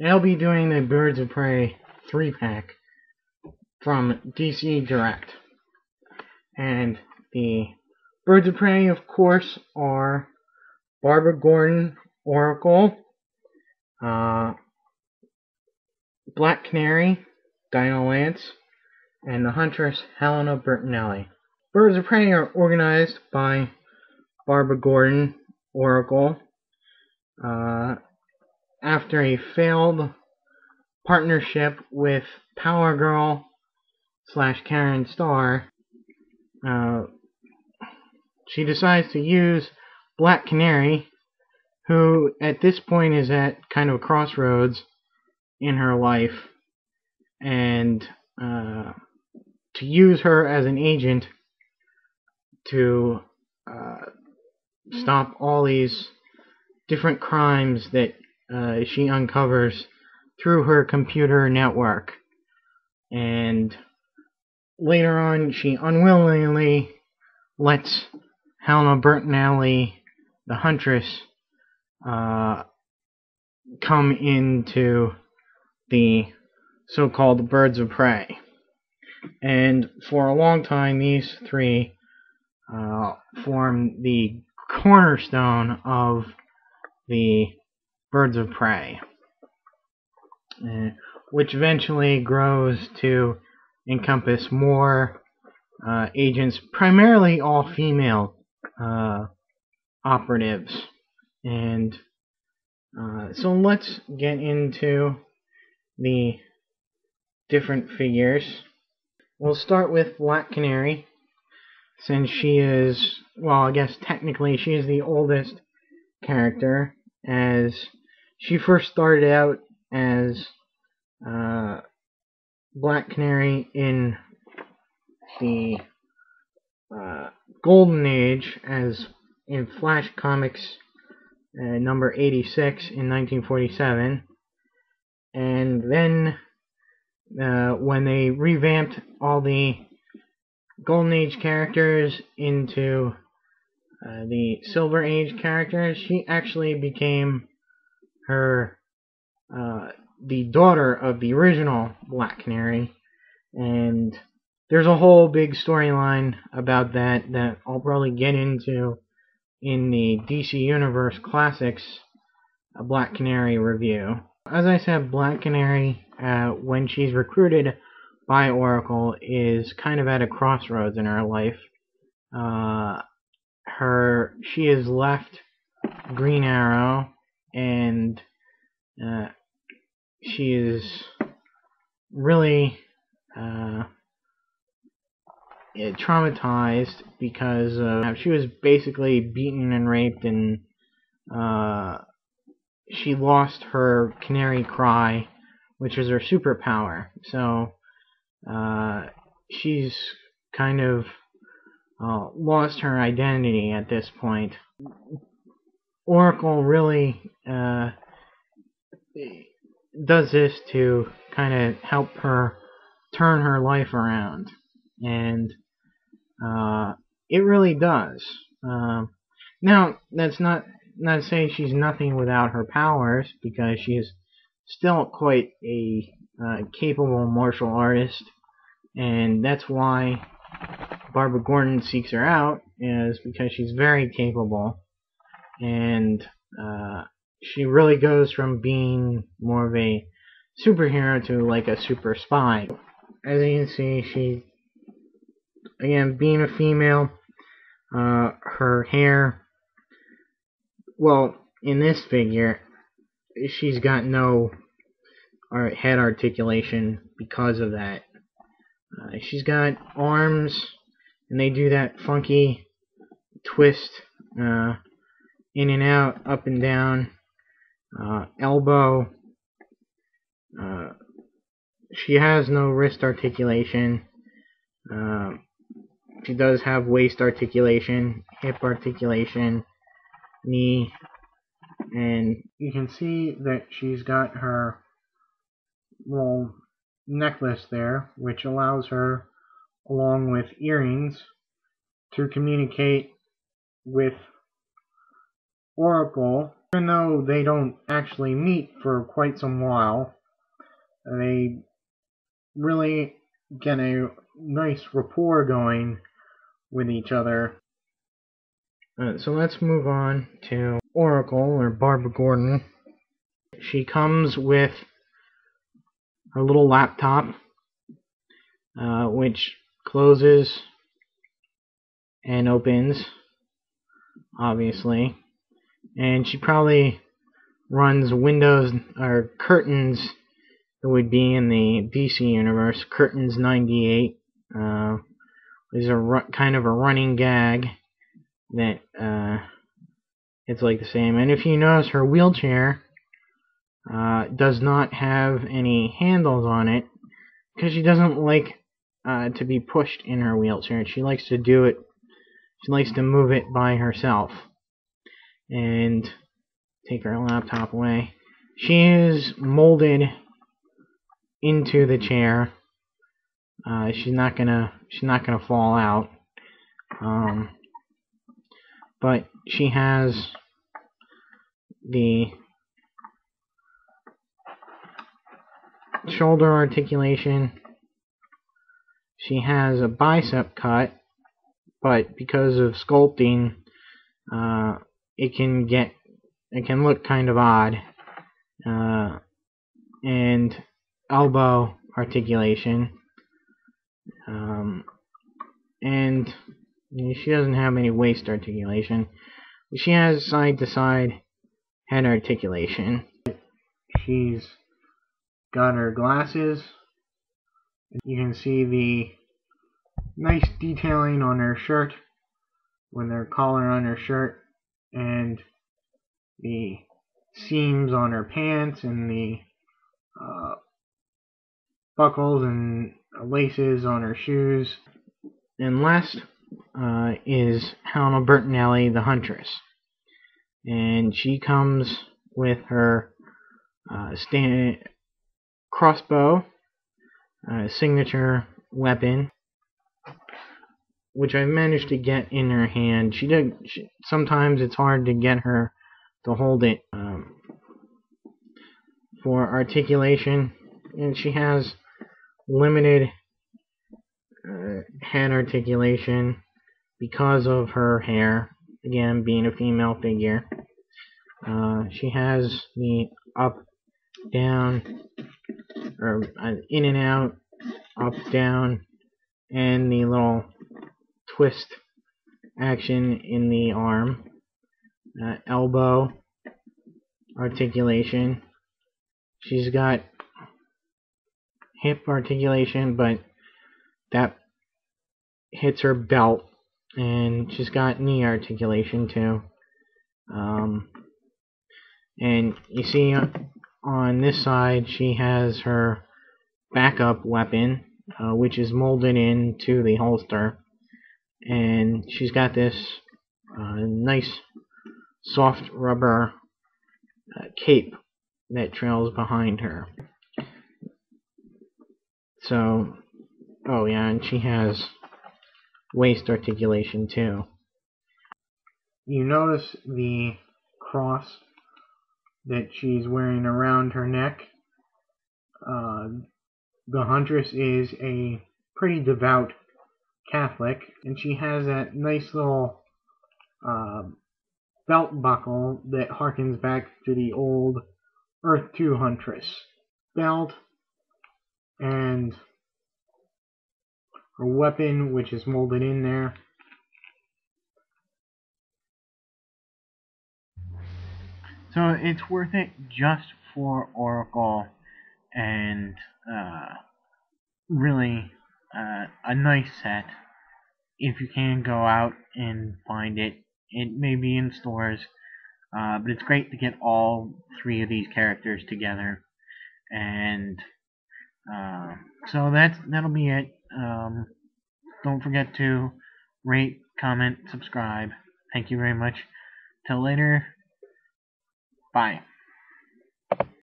I'll be doing the Birds of Prey 3-pack from DC Direct. And the Birds of Prey, of course, are Barbara Gordon, Oracle, Black Canary, Dinah Lance, and the Huntress, Helena Bertinelli. Birds of Prey are organized by Barbara Gordon, Oracle, after a failed partnership with Power Girl / Karen Starr. She decides to use Black Canary, who at this point is at kind of a crossroads in her life, and to use her as an agent to stop all these different crimes that she uncovers through her computer network. And later on, she unwillingly lets Helena Bertinelli, the Huntress, come into the so-called Birds of Prey. And for a long time, these three form the cornerstone of the Birds of Prey, which eventually grows to encompass more agents, primarily all female operatives. And so let's get into the different figures. We'll start with Black Canary, since she is, well, I guess technically she is the oldest character, as she first started out as Black Canary in the Golden Age, as in Flash Comics number 86 in 1947, and then when they revamped all the Golden Age characters into the Silver Age characters, she actually became the daughter of the original Black Canary, and there's a whole big storyline about that I'll probably get into in the DC Universe Classics Black Canary review. As I said, Black Canary, when she's recruited by Oracle, is kind of at a crossroads in her life. She has left Green Arrow, and she is really traumatized because she was basically beaten and raped, and she lost her Canary Cry, which is her superpower. So she's kind of lost her identity at this point. Oracle really does this to kind of help her turn her life around, and it really does. Now, that's not to say she's nothing without her powers, because she is still quite a capable martial artist, and that's why Barbara Gordon seeks her out, is because she's very capable, and she really goes from being more of a superhero to like a super spy. As you can see, she, again, being a female, her hair, well, in this figure, she's got no head articulation because of that. She's got arms, and they do that funky twist, in and out, up and down, elbow. She has no wrist articulation. She does have waist articulation, hip articulation, knee, and you can see that she's got her little necklace there, which allows her, along with earrings, to communicate with Oracle Even though they don't actually meet for quite some while, they really get a nice rapport going with each other. So let's move on to Oracle, or Barbara Gordon. She comes with her little laptop, which closes and opens, obviously. And she probably runs Windows, or Curtains, that would be in the DC universe. Curtains 98 is kind of a running gag that it's like the same. And if you notice, her wheelchair does not have any handles on it, because she doesn't like to be pushed in her wheelchair. She likes to do it. She likes to move it by herself. And take her laptop away. She is molded into the chair. She's not gonna fall out. But she has the shoulder articulation. She has a bicep cut, but because of sculpting, it can look kind of odd. And elbow articulation. And she doesn't have any waist articulation. She has side-to-side head articulation. She's got her glasses. You can see the nice detailing on her shirt, with her collar on her shirt, and the seams on her pants, and the buckles and laces on her shoes. And last is Helena Bertinelli, the Huntress. And she comes with her crossbow, signature weapon, which I've managed to get in her hand. Sometimes it's hard to get her to hold it. For articulation, and she has limited head articulation because of her hair, again being a female figure. She has the up, down, or in and out, up, down, and the little twist action in the arm. Elbow articulation. She's got hip articulation, but that hits her belt. And she's got knee articulation too. And you see on this side she has her backup weapon, which is molded into the holster. And she's got this nice soft rubber cape that trails behind her. So, oh yeah, and she has waist articulation too. You notice the cross that she's wearing around her neck. The Huntress is a pretty devout Catholic, and she has that nice little belt buckle that harkens back to the old Earth 2 Huntress belt, and her weapon, which is molded in there. So it's worth it just for Oracle, and really a nice set. If you can go out and find it, it may be in stores, but it's great to get all three of these characters together. And so that'll be it. Don't forget to rate, comment, subscribe. Thank you very much. Till later. Bye.